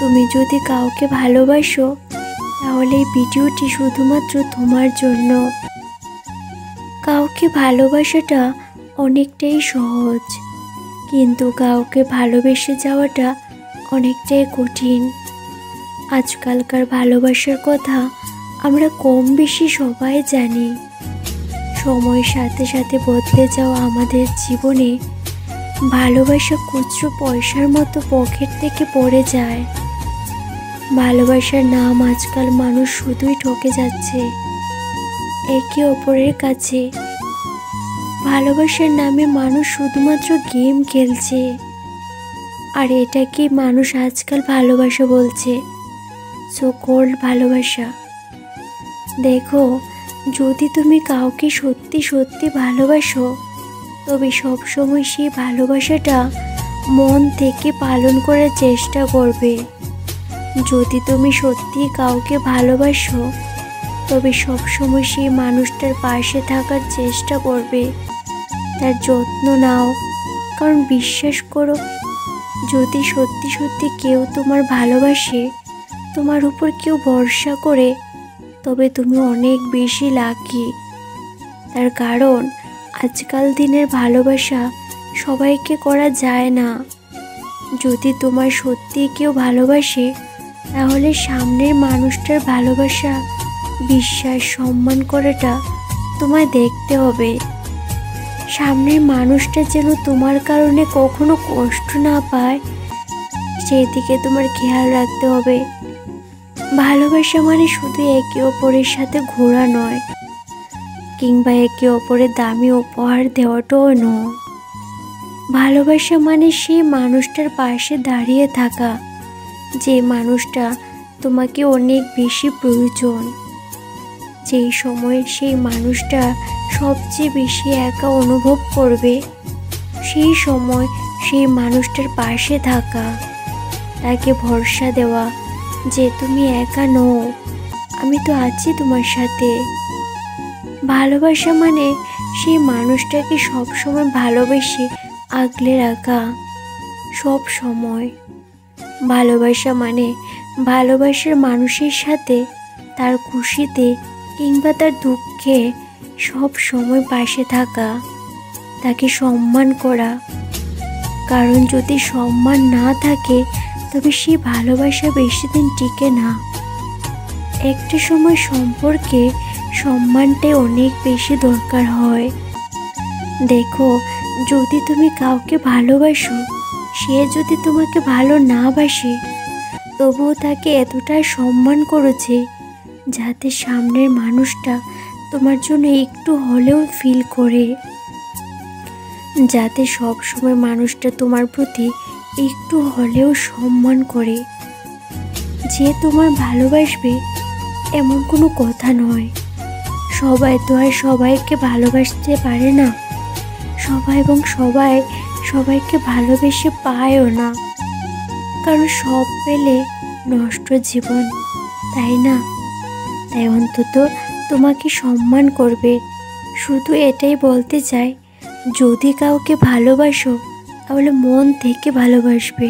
তুমি যদি কাউকে ভালোবাসো তাহলে এই ভিডিওটি শুধুমাত্র তোমার জন্য। কাউকে ভালোবাসাটা অনেকটাই সহজ, কিন্তু কাউকে ভালোবেসে যাওয়াটা অনেকটাই কঠিন। আজকালকার ভালোবাসার কথা আমরা কম বেশি সবাই জানি। সময়ের সাথে সাথে বদলে যাওয়া আমাদের জীবনে ভালোবাসা খুচরো পয়সার মতো পকেট থেকে পড়ে যায়। ভালোবাসার নাম আজকাল মানুষ শুধুই ঠকে যাচ্ছে একে অপরের কাছে। ভালোবাসার নামে মানুষ শুধুমাত্র গেম খেলছে, আর এটাকে মানুষ আজকাল ভালোবাসা বলছে, সো কল্ড ভালোবাসা। দেখো, যদি তুমি কাউকে সত্যি সত্যি ভালোবাসো তবে সবসময় সেই ভালোবাসাটা মন থেকে পালন করার চেষ্টা করবে। যদি তুমি সত্যি কাউকে ভালোবাসো তবে সবসময় সেই মানুষটার পাশে থাকার চেষ্টা করবে, তার যত্ন নাও। কারণ বিশ্বাস করো, যদি সত্যি সত্যি কেউ তোমার ভালোবাসে, তোমার উপর কেউ ভরসা করে, তবে তুমি অনেক বেশি লাকি। তার কারণ আজকাল দিনের ভালোবাসা সবাইকে করা যায় না। যদি তোমার সত্যি কেউ ভালোবাসে তাহলে সামনের মানুষটার ভালোবাসা, বিশ্বাস, সম্মান করাটা তোমায় দেখতে হবে। সামনের মানুষটা যেন তোমার কারণে কখনো কষ্ট না পায় সেদিকে তোমার খেয়াল রাখতে হবে। ভালোবাসা মানে শুধু একে অপরের সাথে ঘোরা নয়, কিংবা একে অপরের দামি উপহার দেওয়াটাও নয়। ভালোবাসা মানে সেই মানুষটার পাশে দাঁড়িয়ে থাকা, যে মানুষটা তোমাকে অনেক বেশি প্রয়োজন। যেই সময় সেই মানুষটা সবচেয়ে বেশি একা অনুভব করবে, সেই সময় সেই মানুষটার পাশে থাকা, তাকে ভরসা দেওয়া যে তুমি একা নও, আমি তো আছি তোমার সাথে। ভালোবাসা মানে সেই মানুষটাকে সবসময় ভালোবেসে আগলে রাখা, সব সময়। ভালোবাসা মানে ভালোবাসার মানুষের সাথে তার খুশিতে কিংবা তার দুঃখে সব সময় পাশে থাকা, তাকে সম্মান করা। কারণ যদি সম্মান না থাকে তবে সেই ভালোবাসা বেশি দিন টিকে না। একটা সময় সম্পর্কে সম্মানটাই অনেক বেশি দরকার হয়। দেখো, যদি তুমি কাউকে ভালোবাসো, সে যদি তোমাকে ভালো না বাসে, তবুও তাকে এতটা সম্মান করেছে যাতে সামনের মানুষটা তোমার জন্য একটু হলেও ফিল করে, যাতে সব সময় মানুষটা তোমার প্রতি একটু হলেও সম্মান করে। যে তোমার ভালোবাসবে এমন কোনো কথা নয়। সবাই তো আর সবাইকে ভালোবাসতে পারে না, সবাই এবং সবাইকে ভালোবেসে পায়ও না। কারণ সব পেলে নষ্ট জীবন, তাই না? তাই অন্তত তোমাকে সম্মান করবে। শুধু এটাই বলতে চাই, যদি কাউকে ভালোবাসো তাহলে মন থেকে ভালোবাসবে।